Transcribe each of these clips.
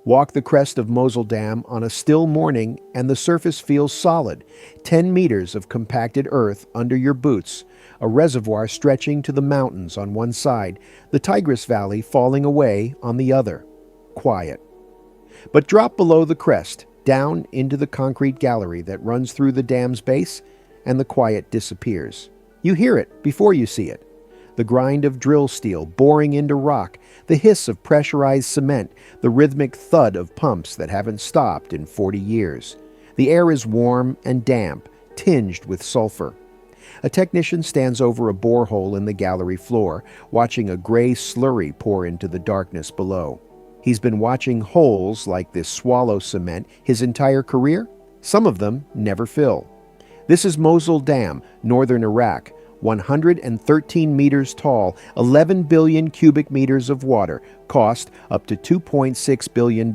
Walk the crest of Mosul Dam on a still morning and the surface feels solid, 10 meters of compacted earth under your boots, a reservoir stretching to the mountains on one side, the Tigris Valley falling away on the other. Quiet. But drop below the crest, down into the concrete gallery that runs through the dam's base, and the quiet disappears. You hear it before you see it. The grind of drill steel boring into rock, the hiss of pressurized cement, the rhythmic thud of pumps that haven't stopped in 40 years. The air is warm and damp, tinged with sulfur. A technician stands over a borehole in the gallery floor, watching a gray slurry pour into the darkness below. He's been watching holes like this swallow cement his entire career. Some of them never fill. This is Mosul Dam, northern Iraq, 113 meters tall, 11 billion cubic meters of water, cost up to $2.6 billion.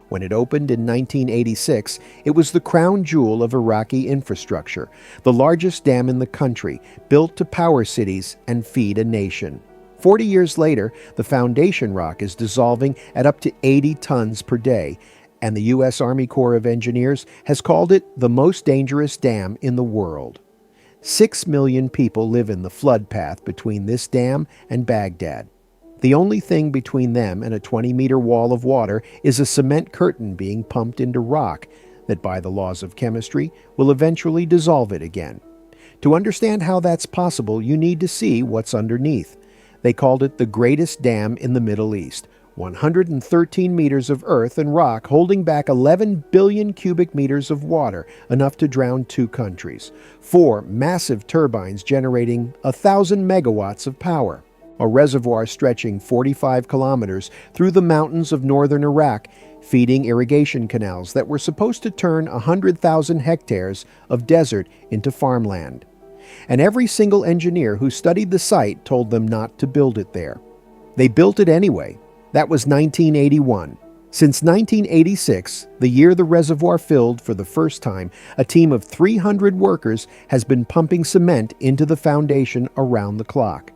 When it opened in 1986, it was the crown jewel of Iraqi infrastructure, the largest dam in the country, built to power cities and feed a nation. 40 years later, the foundation rock is dissolving at up to 80 tons per day, and the U.S. Army Corps of Engineers has called it the most dangerous dam in the world. 6 million people live in the flood path between this dam and Baghdad. The only thing between them and a 20-meter wall of water is a cement curtain being pumped into rock that, by the laws of chemistry, will eventually dissolve it again. To understand how that's possible, you need to see what's underneath. They called it the greatest dam in the Middle East. 113 meters of earth and rock holding back 11 billion cubic meters of water, enough to drown 2 countries. 4 massive turbines generating 1,000 megawatts of power. A reservoir stretching 45 kilometers through the mountains of northern Iraq, feeding irrigation canals that were supposed to turn 100,000 hectares of desert into farmland. And every single engineer who studied the site told them not to build it there. They built it anyway. That was 1981. Since 1986, the year the reservoir filled for the first time, a team of 300 workers has been pumping cement into the foundation around the clock.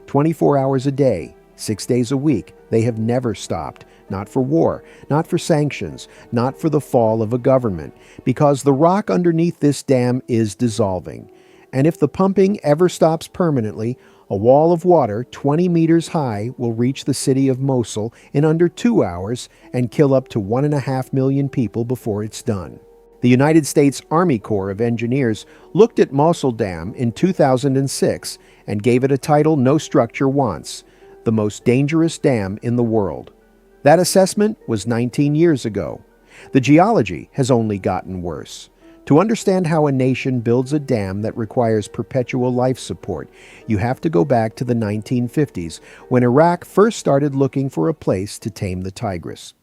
24 hours a day, 6 days a week, they have never stopped. Not for war, not for sanctions, not for the fall of a government, because the rock underneath this dam is dissolving. And if the pumping ever stops permanently, a wall of water 20 meters high will reach the city of Mosul in under 2 hours and kill up to 1.5 million people before it's done. The United States Army Corps of Engineers looked at Mosul Dam in 2006 and gave it a title no structure wants, the most dangerous dam in the world. That assessment was 19 years ago. The geology has only gotten worse. To understand how a nation builds a dam that requires perpetual life support, you have to go back to the 1950s, when Iraq first started looking for a place to tame the Tigris.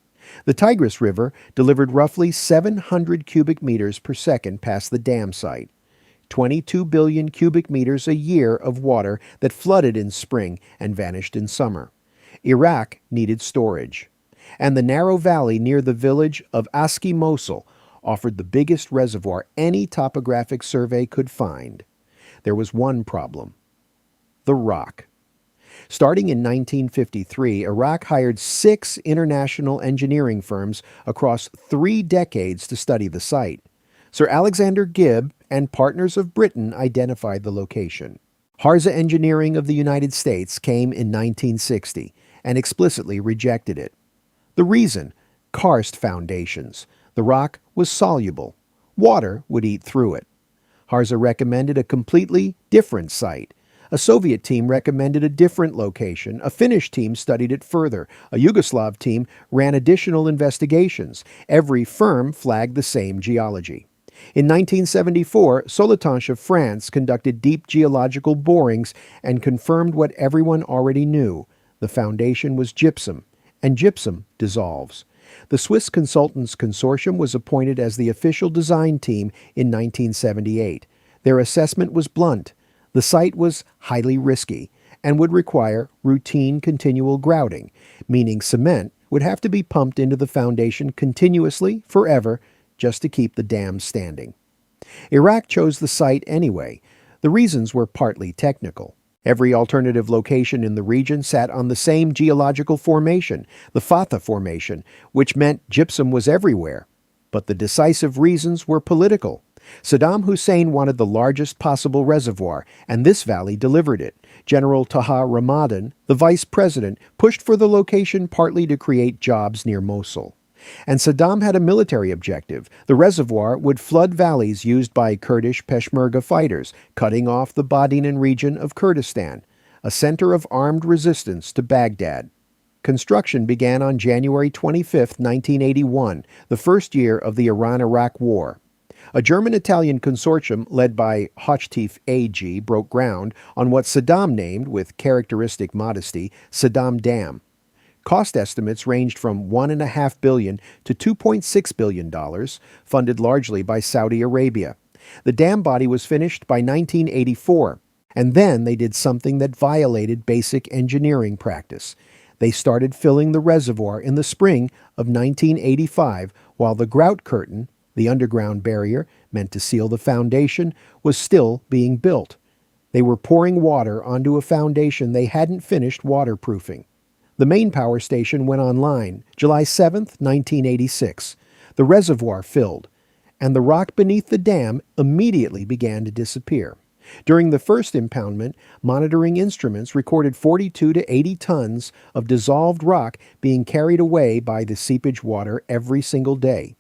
The Tigris River delivered roughly 700 cubic meters per second past the dam site. 22 billion cubic meters a year of water that flooded in spring and vanished in summer. Iraq needed storage. And the narrow valley near the village of Aski Mosul offered the biggest reservoir any topographic survey could find. There was one problem: the rock. Starting in 1953, Iraq hired 6 international engineering firms across 3 decades to study the site. Sir Alexander Gibb and Partners of Britain identified the location. Harza Engineering of the United States came in 1960 and explicitly rejected it. The reason? Karst foundations. The rock was soluble. Water would eat through it. Harza recommended a completely different site. A Soviet team recommended a different location. A Finnish team studied it further. A Yugoslav team ran additional investigations. Every firm flagged the same geology. In 1974, Soletanche of France conducted deep geological borings and confirmed what everyone already knew. The foundation was gypsum, and gypsum dissolves. The Swiss Consultants Consortium was appointed as the official design team in 1978. Their assessment was blunt. The site was highly risky and would require routine continual grouting, meaning cement would have to be pumped into the foundation continuously, forever, just to keep the dam standing. Iraq chose the site anyway. The reasons were partly technical. Every alternative location in the region sat on the same geological formation, the Fatha Formation, which meant gypsum was everywhere. But the decisive reasons were political. Saddam Hussein wanted the largest possible reservoir, and this valley delivered it. General Taha Ramadan, the vice president, pushed for the location partly to create jobs near Mosul. And Saddam had a military objective. The reservoir would flood valleys used by Kurdish Peshmerga fighters, cutting off the Badinan region of Kurdistan, a center of armed resistance to Baghdad. Construction began on January 25, 1981, the first year of the Iran-Iraq War. A German-Italian consortium led by Hochtief AG broke ground on what Saddam named, with characteristic modesty, Saddam Dam. Cost estimates ranged from $1.5 billion to $2.6 billion, funded largely by Saudi Arabia. The dam body was finished by 1984, and then they did something that violated basic engineering practice. They started filling the reservoir in the spring of 1985 while the grout curtain, the underground barrier meant to seal the foundation, was still being built. They were pouring water onto a foundation they hadn't finished waterproofing. The main power station went online July 7, 1986. The reservoir filled, and the rock beneath the dam immediately began to disappear. During the first impoundment, monitoring instruments recorded 42 to 80 tons of dissolved rock being carried away by the seepage water every single day.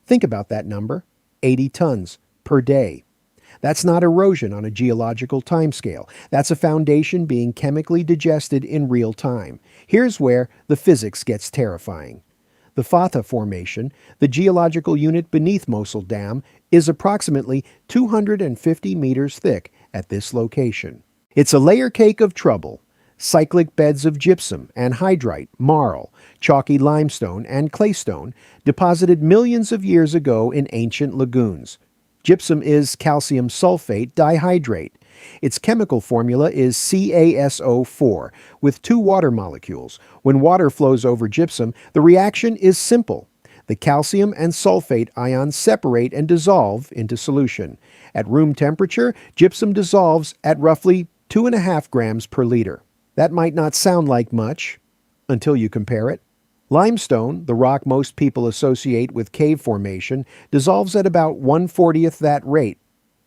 Think about that number, 80 tons per day. That's not erosion on a geological timescale. That's a foundation being chemically digested in real time. Here's where the physics gets terrifying. The Fatha Formation, the geological unit beneath Mosul Dam, is approximately 250 meters thick at this location. It's a layer cake of trouble. Cyclic beds of gypsum, anhydrite, marl, chalky limestone, and claystone deposited millions of years ago in ancient lagoons. Gypsum is calcium sulfate dihydrate. Its chemical formula is CaSO4 with 2 water molecules. When water flows over gypsum, the reaction is simple. The calcium and sulfate ions separate and dissolve into solution. At room temperature, gypsum dissolves at roughly 2.5 grams per liter. That might not sound like much until you compare it. Limestone, the rock most people associate with cave formation, dissolves at about 1/40th that rate.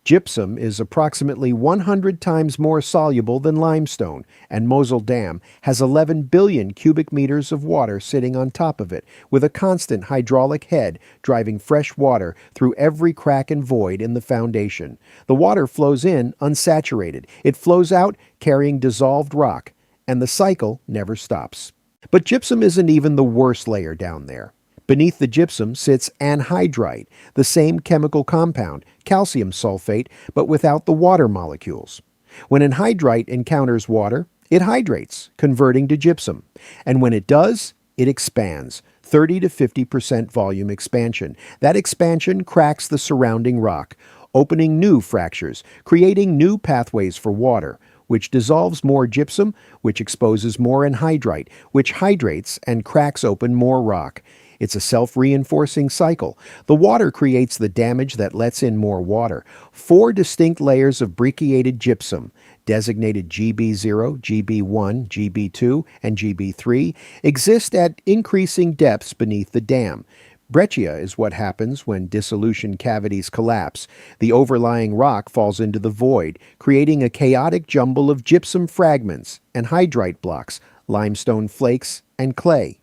Gypsum is approximately 100 times more soluble than limestone, and Mosul Dam has 11 billion cubic meters of water sitting on top of it, with a constant hydraulic head driving fresh water through every crack and void in the foundation. The water flows in unsaturated. It flows out carrying dissolved rock, and the cycle never stops. But gypsum isn't even the worst layer down there. Beneath the gypsum sits anhydrite, the same chemical compound, calcium sulfate, but without the water molecules. When anhydrite encounters water, it hydrates, converting to gypsum. And when it does, it expands, 30 to 50% volume expansion. That expansion cracks the surrounding rock, opening new fractures, creating new pathways for water, which dissolves more gypsum, which exposes more anhydrite, which hydrates and cracks open more rock. It's a self-reinforcing cycle. The water creates the damage that lets in more water. 4 distinct layers of brecciated gypsum, designated GB0, GB1, GB2, and GB3, exist at increasing depths beneath the dam. Breccia is what happens when dissolution cavities collapse. The overlying rock falls into the void, creating a chaotic jumble of gypsum fragments, anhydrite blocks, limestone flakes, and clay.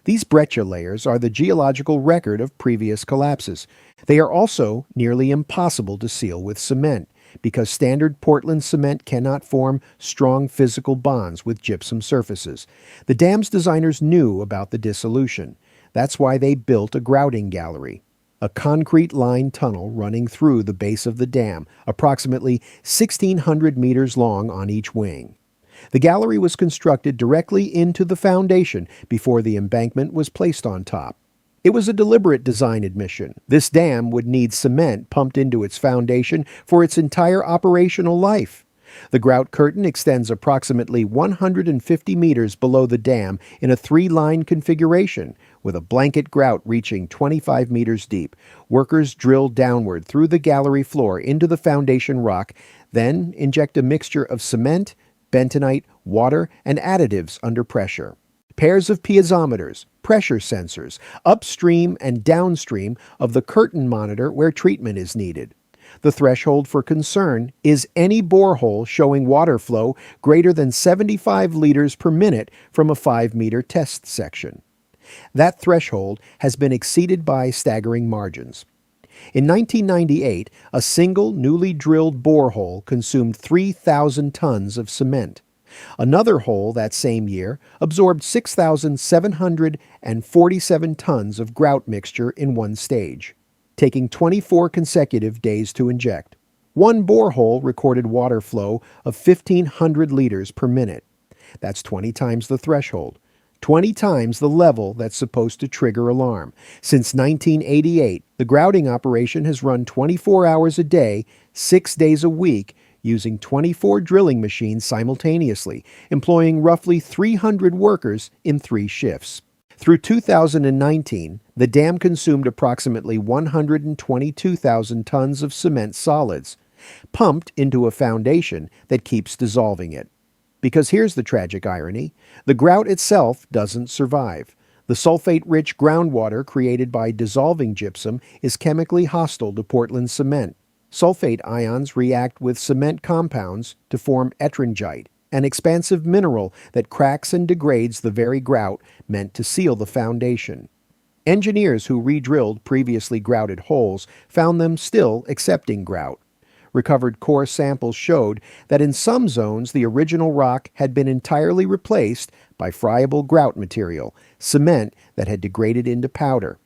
These breccia layers are the geological record of previous collapses. They are also nearly impossible to seal with cement, because standard Portland cement cannot form strong physical bonds with gypsum surfaces. The dam's designers knew about the dissolution. That's why they built a grouting gallery, a concrete-lined tunnel running through the base of the dam, approximately 1,600 meters long on each wing. The gallery was constructed directly into the foundation before the embankment was placed on top. It was a deliberate design admission. This dam would need cement pumped into its foundation for its entire operational life. The grout curtain extends approximately 150 meters below the dam in a 3-line configuration, with a blanket grout reaching 25 meters deep. Workers drill downward through the gallery floor into the foundation rock, then inject a mixture of cement, bentonite, water, and additives under pressure. Pairs of piezometers, pressure sensors, upstream and downstream of the curtain monitor where treatment is needed. The threshold for concern is any borehole showing water flow greater than 75 liters per minute from a 5-meter test section. That threshold has been exceeded by staggering margins. In 1998, a single newly drilled borehole consumed 3,000 tons of cement. Another hole that same year absorbed 6,747 tons of grout mixture in one stage, taking 24 consecutive days to inject. One borehole recorded water flow of 1,500 liters per minute. That's 20 times the threshold, 20 times the level that's supposed to trigger alarm. Since 1988, the grouting operation has run 24 hours a day, 6 days a week, using 24 drilling machines simultaneously, employing roughly 300 workers in 3 shifts. Through 2019, the dam consumed approximately 122,000 tons of cement solids, pumped into a foundation that keeps dissolving it. Because here's the tragic irony: the grout itself doesn't survive. The sulfate-rich groundwater created by dissolving gypsum is chemically hostile to Portland cement. Sulfate ions react with cement compounds to form ettringite, an expansive mineral that cracks and degrades the very grout meant to seal the foundation. Engineers who re-drilled previously grouted holes found them still accepting grout. Recovered core samples showed that in some zones the original rock had been entirely replaced by friable grout material, cement that had degraded into powder.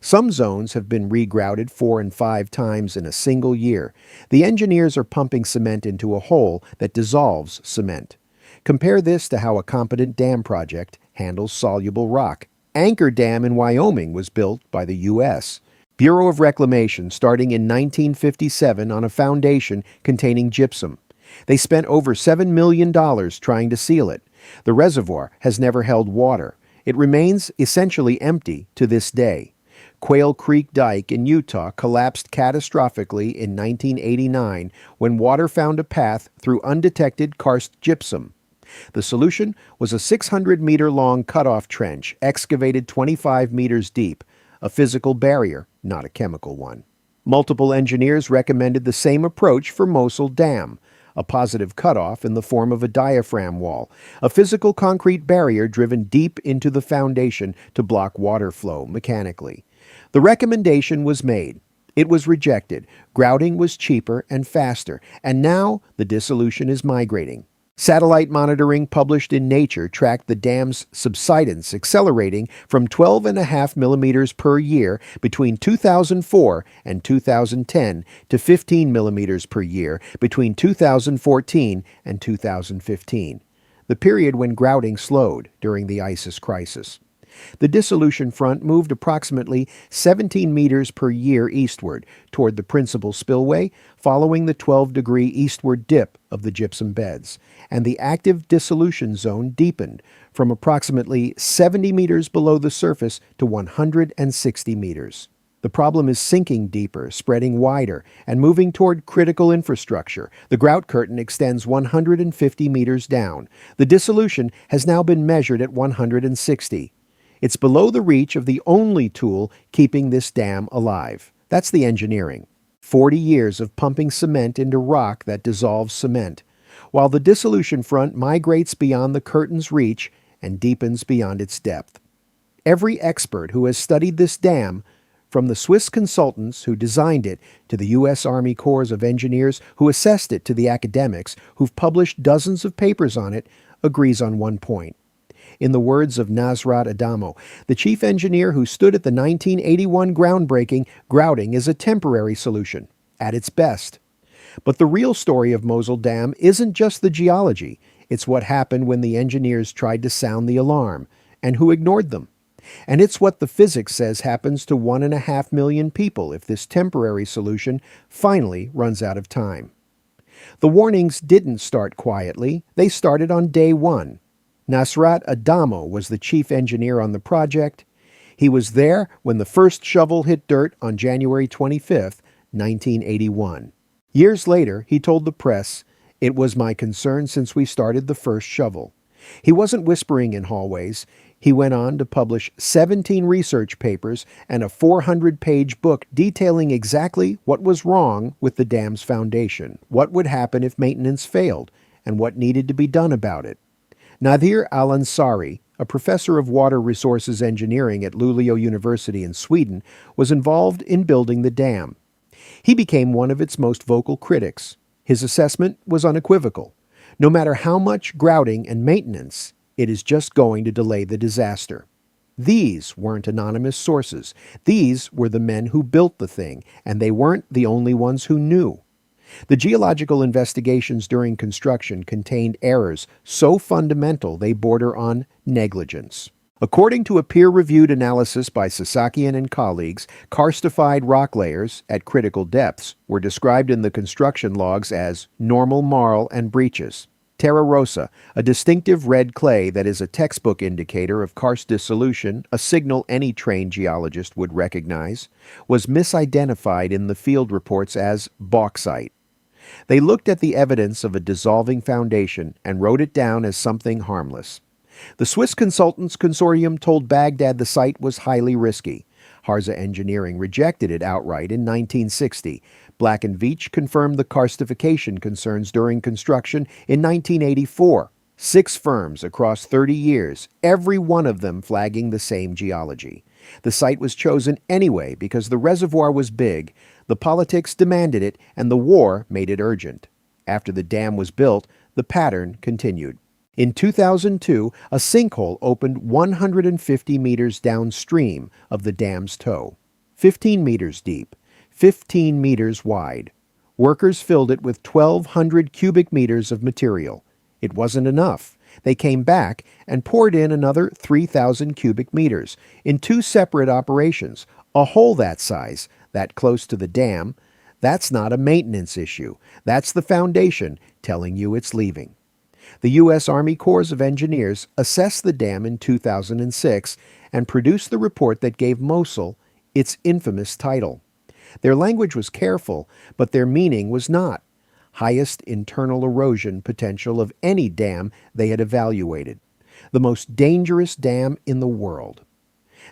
Some zones have been regrouted 4 and 5 times in a single year. The engineers are pumping cement into a hole that dissolves cement. Compare this to how a competent dam project handles soluble rock. Anchor Dam in Wyoming was built by the U.S. Bureau of Reclamation starting in 1957 on a foundation containing gypsum. They spent over $7 million trying to seal it. The reservoir has never held water. It remains essentially empty to this day. Quail Creek Dike in Utah collapsed catastrophically in 1989 when water found a path through undetected karst gypsum. The solution was a 600-meter-long cutoff trench excavated 25 meters deep, a physical barrier, not a chemical one. Multiple engineers recommended the same approach for Mosul Dam, a positive cutoff in the form of a diaphragm wall, a physical concrete barrier driven deep into the foundation to block water flow mechanically. The recommendation was made. It was rejected. Grouting was cheaper and faster, and now the dissolution is migrating. Satellite monitoring published in Nature tracked the dam's subsidence accelerating from 12.5 millimeters per year between 2004 and 2010 to 15 millimeters per year between 2014 and 2015, the period when grouting slowed during the ISIS crisis. The dissolution front moved approximately 17 meters per year eastward toward the principal spillway, following the 12-degree eastward dip of the gypsum beds, and the active dissolution zone deepened from approximately 70 meters below the surface to 160 meters. The problem is sinking deeper, spreading wider, and moving toward critical infrastructure. The grout curtain extends 150 meters down. The dissolution has now been measured at 160. It's below the reach of the only tool keeping this dam alive. That's the engineering. 40 years of pumping cement into rock that dissolves cement, while the dissolution front migrates beyond the curtain's reach and deepens beyond its depth. Every expert who has studied this dam, from the Swiss consultants who designed it to the U.S. Army Corps of Engineers who assessed it to the academics who've published dozens of papers on it, agrees on one point. In the words of Nasrat Adamo, the chief engineer who stood at the 1981 groundbreaking, grouting is a temporary solution, at its best. But the real story of Mosul Dam isn't just the geology. It's what happened when the engineers tried to sound the alarm, and who ignored them. And it's what the physics says happens to 1.5 million people if this temporary solution finally runs out of time. The warnings didn't start quietly. They started on day one. Nasrat Adamo was the chief engineer on the project. He was there when the first shovel hit dirt on January 25, 1981. Years later, he told the press, It was my concern since we started the first shovel. He wasn't whispering in hallways. He went on to publish 17 research papers and a 400-page book detailing exactly what was wrong with the dam's foundation, what would happen if maintenance failed, and what needed to be done about it. Nadir Al-Ansari, a professor of water resources engineering at Luleå University in Sweden, was involved in building the dam. He became one of its most vocal critics. His assessment was unequivocal. No matter how much grouting and maintenance, it is just going to delay the disaster. These weren't anonymous sources. These were the men who built the thing, and they weren't the only ones who knew. The geological investigations during construction contained errors so fundamental they border on negligence. According to a peer-reviewed analysis by Sasakian and colleagues, karstified rock layers at critical depths were described in the construction logs as normal marl and breaches. Terra rosa, a distinctive red clay that is a textbook indicator of karst dissolution, a signal any trained geologist would recognize, was misidentified in the field reports as bauxite. They looked at the evidence of a dissolving foundation and wrote it down as something harmless. The Swiss Consultants Consortium told Baghdad the site was highly risky. Harza Engineering rejected it outright in 1960. Black & Veatch confirmed the karstification concerns during construction in 1984. 6 firms across 30 years, every one of them flagging the same geology. The site was chosen anyway because the reservoir was big, the politics demanded it, and the war made it urgent. After the dam was built, the pattern continued. In 2002, a sinkhole opened 150 meters downstream of the dam's toe, 15 meters deep, 15 meters wide. Workers filled it with 1,200 cubic meters of material. It wasn't enough. They came back and poured in another 3,000 cubic meters in 2 separate operations. A hole that size, that close to the dam, that's not a maintenance issue. That's the foundation telling you it's leaving. The U.S. Army Corps of Engineers assessed the dam in 2006 and produced the report that gave Mosul its infamous title. Their language was careful, but their meaning was not. Highest internal erosion potential of any dam they had evaluated. The most dangerous dam in the world.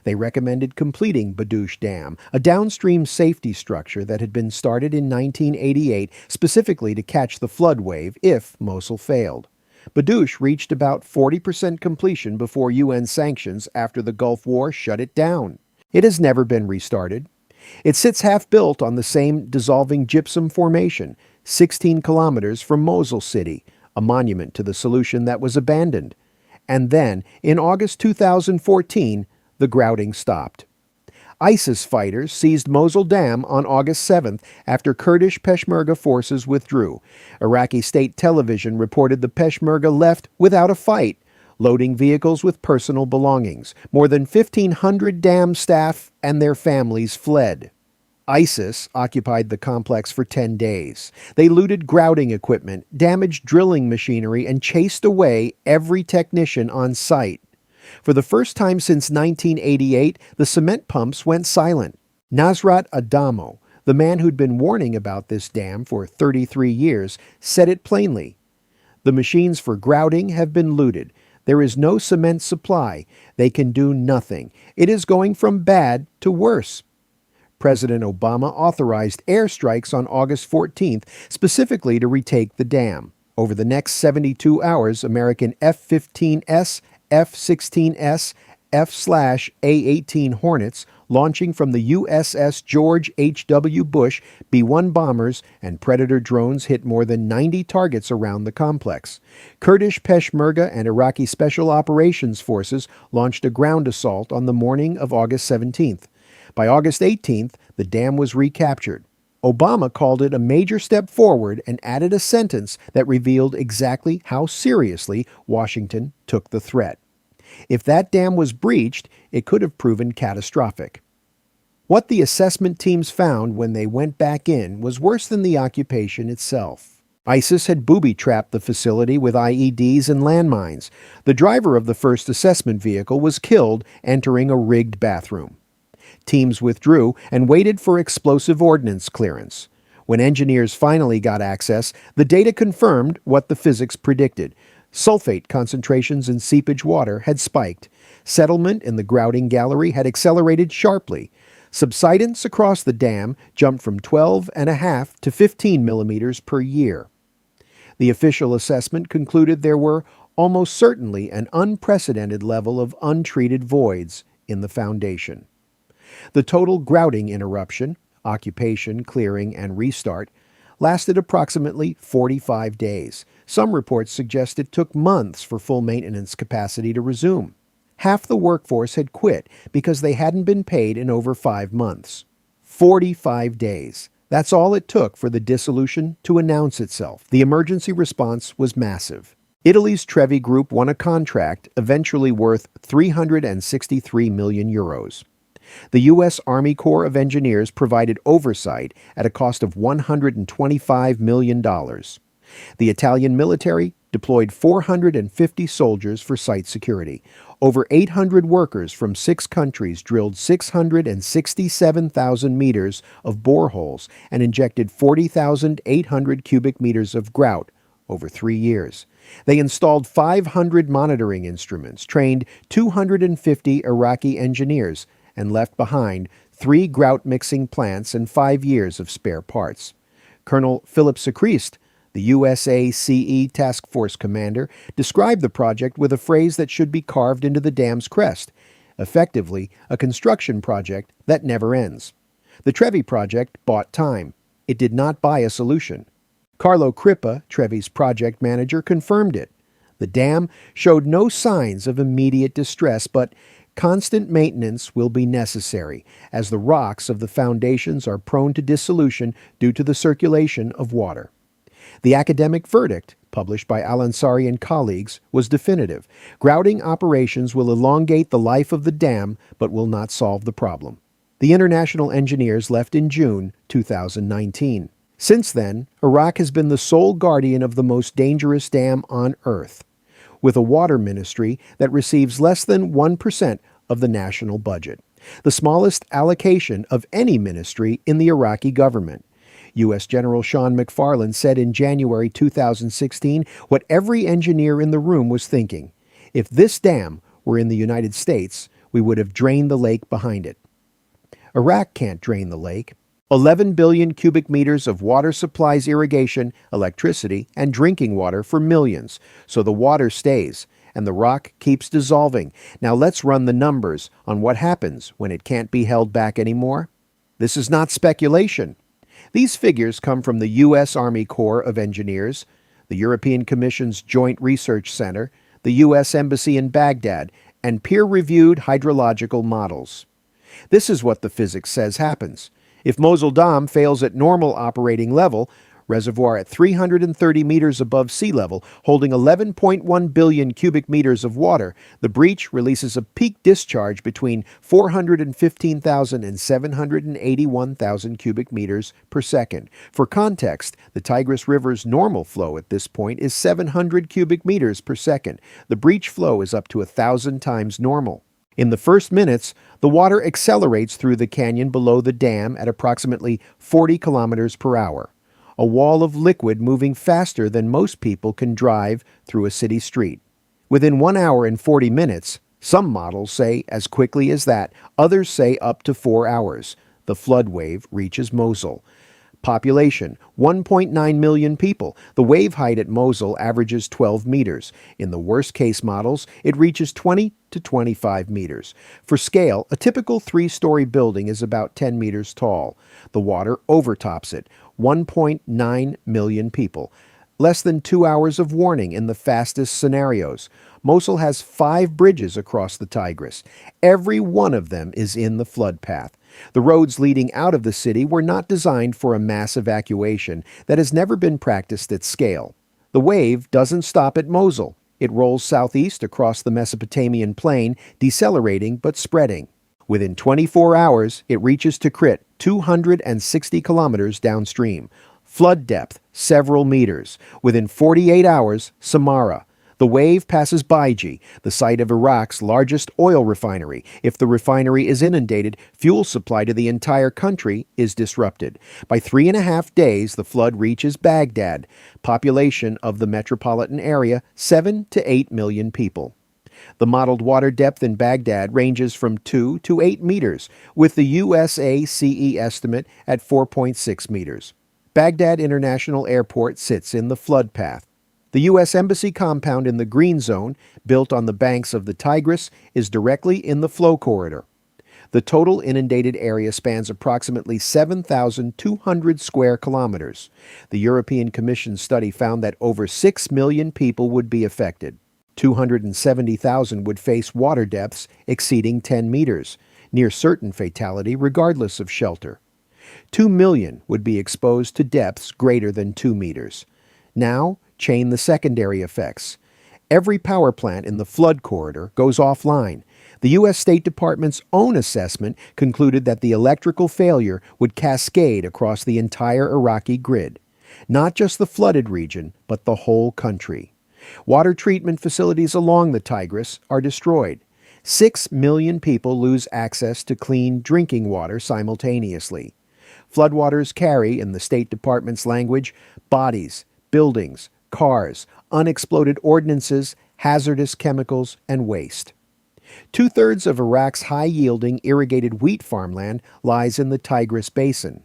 They recommended completing Badouche Dam, a downstream safety structure that had been started in 1988 specifically to catch the flood wave if Mosul failed. Badouche reached about 40% completion before UN sanctions after the Gulf War shut it down. It has never been restarted. It sits half-built on the same dissolving gypsum formation, 16 kilometers from Mosul City, a monument to the solution that was abandoned. And then, in August 2014, the grouting stopped. ISIS fighters seized Mosul Dam on August 7th after Kurdish Peshmerga forces withdrew. Iraqi state television reported the Peshmerga left without a fight, loading vehicles with personal belongings. More than 1,500 dam staff and their families fled. ISIS occupied the complex for 10 days. They looted grouting equipment, damaged drilling machinery, and chased away every technician on site. For the first time since 1988, the cement pumps went silent. Nasrat Adamo, the man who'd been warning about this dam for 33 years, said it plainly. The machines for grouting have been looted. There is no cement supply. They can do nothing. It is going from bad to worse. President Obama authorized airstrikes on August 14th specifically to retake the dam. Over the next 72 hours, American F-15S, F-16S, F/A-18 Hornets, launching from the USS George H.W. Bush B-1 bombers and Predator drones hit more than 90 targets around the complex. Kurdish Peshmerga and Iraqi Special Operations Forces launched a ground assault on the morning of August 17th. By August 18th, the dam was recaptured. Obama called it a major step forward and added a sentence that revealed exactly how seriously Washington took the threat. If that dam was breached, it could have proven catastrophic. What the assessment teams found when they went back in was worse than the occupation itself. ISIS had booby-trapped the facility with IEDs and landmines. The driver of the first assessment vehicle was killed entering a rigged bathroom. Teams withdrew and waited for explosive ordnance clearance. When engineers finally got access, the data confirmed what the physics predicted. Sulfate concentrations in seepage water had spiked. Settlement in the grouting gallery had accelerated sharply. Subsidence across the dam jumped from 12.5 to 15 millimeters per year. The official assessment concluded there were almost certainly an unprecedented level of untreated voids in the foundation. The total grouting interruption, occupation, clearing, and restart, lasted approximately 45 days. Some reports suggest it took months for full maintenance capacity to resume. Half the workforce had quit because they hadn't been paid in over 5 months. 45 days. That's all it took for the dissolution to announce itself. The emergency response was massive. Italy's Trevi Group won a contract eventually worth 363 million euros. The U.S. Army Corps of Engineers provided oversight at a cost of $125 million. The Italian military deployed 450 soldiers for site security. Over 800 workers from 6 countries drilled 667,000 meters of boreholes and injected 40,800 cubic meters of grout over 3 years. They installed 500 monitoring instruments, trained 250 Iraqi engineers, and left behind 3 grout mixing plants and 5 years of spare parts. Colonel Philip Sechrist, the USACE Task Force commander, described the project with a phrase that should be carved into the dam's crest, effectively a construction project that never ends. The Trevi project bought time. It did not buy a solution. Carlo Crippa, Trevi's project manager, confirmed it. The dam showed no signs of immediate distress, but constant maintenance will be necessary, as the rocks of the foundations are prone to dissolution due to the circulation of water. The academic verdict, published by Al-Ansari and colleagues, was definitive. Grouting operations will elongate the life of the dam, but will not solve the problem. The international engineers left in June 2019. Since then, Iraq has been the sole guardian of the most dangerous dam on Earth, with a water ministry that receives less than 1% of the national budget, the smallest allocation of any ministry in the Iraqi government. U.S. General Sean McFarland said in January 2016 what every engineer in the room was thinking. If this dam were in the United States, we would have drained the lake behind it. Iraq can't drain the lake. 11 billion cubic meters of water supplies irrigation, electricity, and drinking water for millions, so the water stays, and the rock keeps dissolving. Now let's run the numbers on what happens when it can't be held back anymore. This is not speculation. These figures come from the U.S. Army Corps of Engineers, the European Commission's Joint Research Center, the U.S. Embassy in Baghdad, and peer-reviewed hydrological models. This is what the physics says happens. If Mosul Dam fails at normal operating level, reservoir at 330 meters above sea level, holding 11.1 billion cubic meters of water, the breach releases a peak discharge between 415,000 and 781,000 cubic meters per second. For context, the Tigris River's normal flow at this point is 700 cubic meters per second. The breach flow is up to 1,000 times normal. In the first minutes, the water accelerates through the canyon below the dam at approximately 40 kilometers per hour, a wall of liquid moving faster than most people can drive through a city street. Within 1 hour and 40 minutes, some models say as quickly as that, others say up to 4 hours, the flood wave reaches Mosul. Population, 1.9 million people. The wave height at Mosul averages 12 meters. In the worst-case models, it reaches 20 to 25 meters. For scale, a typical 3-story building is about 10 meters tall. The water overtops it. 1.9 million people. Less than 2 hours of warning in the fastest scenarios. Mosul has 5 bridges across the Tigris. Every one of them is in the flood path. The roads leading out of the city were not designed for a mass evacuation that has never been practiced at scale. The wave doesn't stop at Mosul. It rolls southeast across the Mesopotamian plain, decelerating but spreading. Within 24 hours, it reaches Tikrit, 260 kilometers downstream. Flood depth, several meters. Within 48 hours, Samarra. The wave passes Baiji, the site of Iraq's largest oil refinery. If the refinery is inundated, fuel supply to the entire country is disrupted. By 3.5 days, the flood reaches Baghdad, population of the metropolitan area 7 to 8 million people. The modeled water depth in Baghdad ranges from 2 to 8 meters, with the USACE estimate at 4.6 meters. Baghdad International Airport sits in the flood path. The U.S. Embassy compound in the Green Zone, built on the banks of the Tigris, is directly in the flow corridor. The total inundated area spans approximately 7,200 square kilometers. The European Commission study found that over 6 million people would be affected. 270,000 would face water depths exceeding 10 meters, near certain fatality regardless of shelter. 2 million would be exposed to depths greater than 2 meters. Now, chain the secondary effects. Every power plant in the flood corridor goes offline. The U.S. State Department's own assessment concluded that the electrical failure would cascade across the entire Iraqi grid. Not just the flooded region, but the whole country. Water treatment facilities along the Tigris are destroyed. 6 million people lose access to clean drinking water simultaneously. Floodwaters carry, in the State Department's language, bodies, buildings, cars, unexploded ordnances, hazardous chemicals, and waste. 2/3 of Iraq's high-yielding irrigated wheat farmland lies in the Tigris Basin.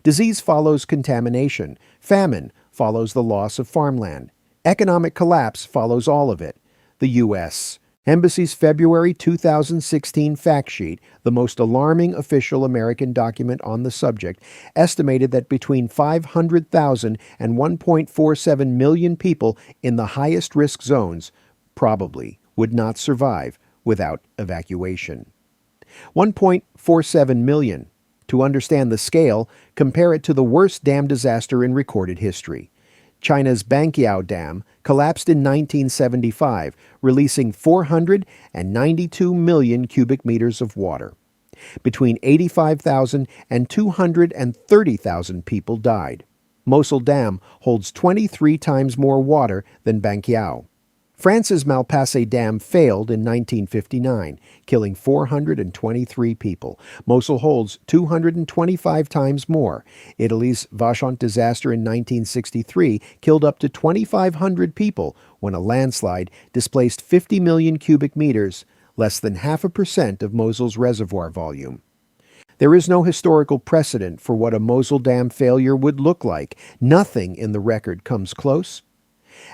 Disease follows contamination. Famine follows the loss of farmland. Economic collapse follows all of it. The U.S. Embassy's February 2016 fact sheet, the most alarming official American document on the subject, estimated that between 500,000 and 1.47 million people in the highest risk zones probably would not survive without evacuation. 1.47 million. To understand the scale, compare it to the worst dam disaster in recorded history. China's Banqiao Dam collapsed in 1975, releasing 492 million cubic meters of water. Between 85,000 and 230,000 people died. Mosul Dam holds 23 times more water than Banqiao. France's Malpasse Dam failed in 1959, killing 423 people. Mosul holds 225 times more. Italy's Vachon disaster in 1963 killed up to 2,500 people when a landslide displaced 50 million cubic meters, less than 0.5% of Mosul's reservoir volume. There is no historical precedent for what a Mosul Dam failure would look like. Nothing in the record comes close.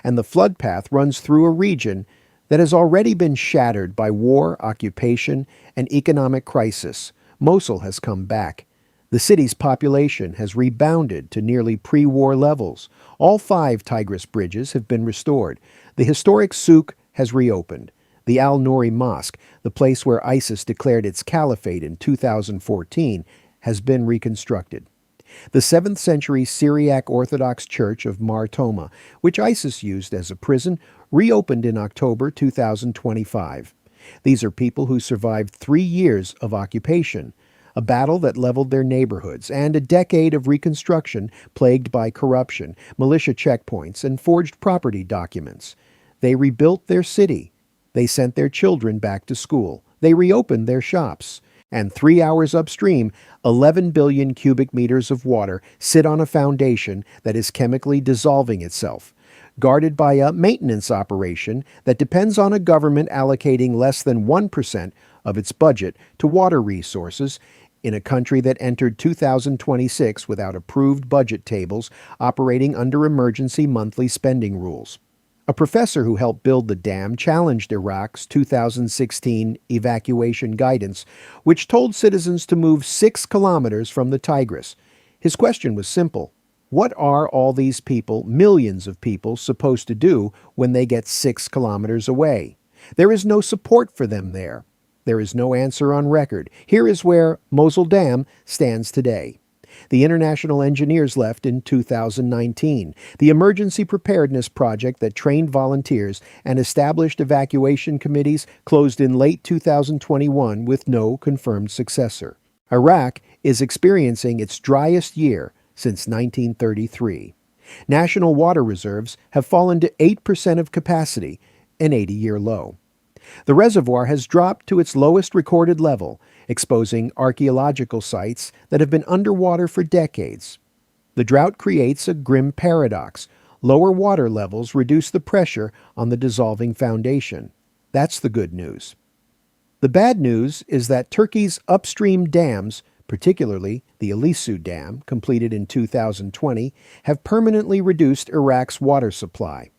And the flood path runs through a region that has already been shattered by war, occupation, and economic crisis. Mosul has come back. The city's population has rebounded to nearly pre-war levels. All 5 Tigris bridges have been restored. The historic souk has reopened. The Al-Nouri Mosque, the place where ISIS declared its caliphate in 2014, has been reconstructed. The 7th century Syriac Orthodox Church of Mar Thoma, which ISIS used as a prison, reopened in October 2025. These are people who survived 3 years of occupation, a battle that leveled their neighborhoods, and a decade of reconstruction plagued by corruption, militia checkpoints, and forged property documents. They rebuilt their city. They sent their children back to school. They reopened their shops. And 3 hours upstream, 11 billion cubic meters of water sit on a foundation that is chemically dissolving itself, guarded by a maintenance operation that depends on a government allocating less than 1% of its budget to water resources in a country that entered 2026 without approved budget tables, operating under emergency monthly spending rules. A professor who helped build the dam challenged Iraq's 2016 evacuation guidance, which told citizens to move 6 kilometers from the Tigris. His question was simple. What are all these people, millions of people, supposed to do when they get 6 kilometers away? There is no support for them there. There is no answer on record. Here is where Mosul Dam stands today. The international engineers left in 2019. The Emergency Preparedness Project that trained volunteers and established evacuation committees closed in late 2021 with no confirmed successor. Iraq is experiencing its driest year since 1933. National water reserves have fallen to 8% of capacity, an 80-year low. The reservoir has dropped to its lowest recorded level, exposing archaeological sites that have been underwater for decades. The drought creates a grim paradox. Lower water levels reduce the pressure on the dissolving foundation. That's the good news. The bad news is that Turkey's upstream dams, particularly the Elisu Dam, completed in 2020, have permanently reduced Iraq's water supply.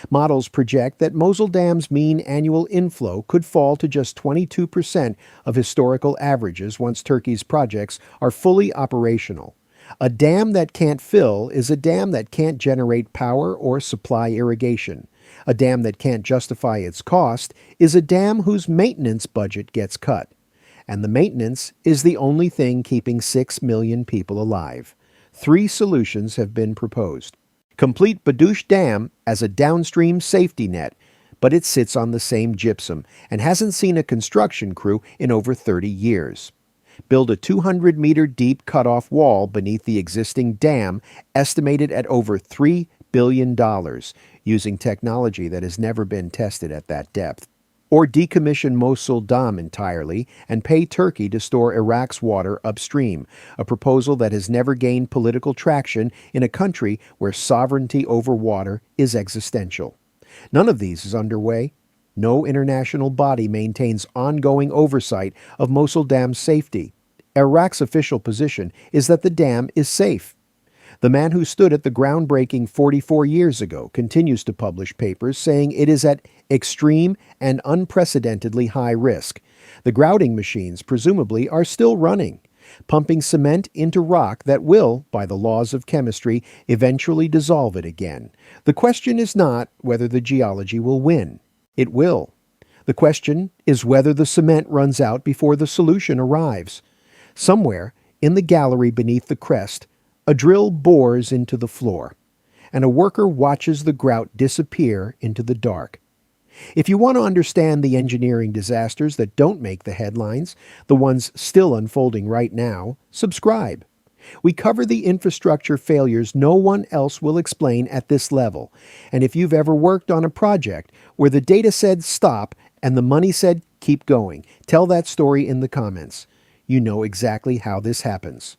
Models project that Mosul Dam's mean annual inflow could fall to just 22% of historical averages once Turkey's projects are fully operational. A dam that can't fill is a dam that can't generate power or supply irrigation. A dam that can't justify its cost is a dam whose maintenance budget gets cut. And the maintenance is the only thing keeping 6 million people alive. 3 solutions have been proposed. Complete Badouche Dam as a downstream safety net, but it sits on the same gypsum and hasn't seen a construction crew in over 30 years. Build a 200-meter deep cutoff wall beneath the existing dam, estimated at over $3 billion, using technology that has never been tested at that depth. Or decommission Mosul Dam entirely and pay Turkey to store Iraq's water upstream, a proposal that has never gained political traction in a country where sovereignty over water is existential. None of these is underway. No international body maintains ongoing oversight of Mosul Dam's safety. Iraq's official position is that the dam is safe. The man who stood at the groundbreaking 44 years ago continues to publish papers saying it is at extreme and unprecedentedly high risk. The grouting machines, presumably, are still running, pumping cement into rock that will, by the laws of chemistry, eventually dissolve it again. The question is not whether the geology will win. It will. The question is whether the cement runs out before the solution arrives. Somewhere, in the gallery beneath the crest, a drill bores into the floor, and a worker watches the grout disappear into the dark. If you want to understand the engineering disasters that don't make the headlines, the ones still unfolding right now, subscribe. We cover the infrastructure failures no one else will explain at this level, and if you've ever worked on a project where the data said stop and the money said keep going, tell that story in the comments. You know exactly how this happens.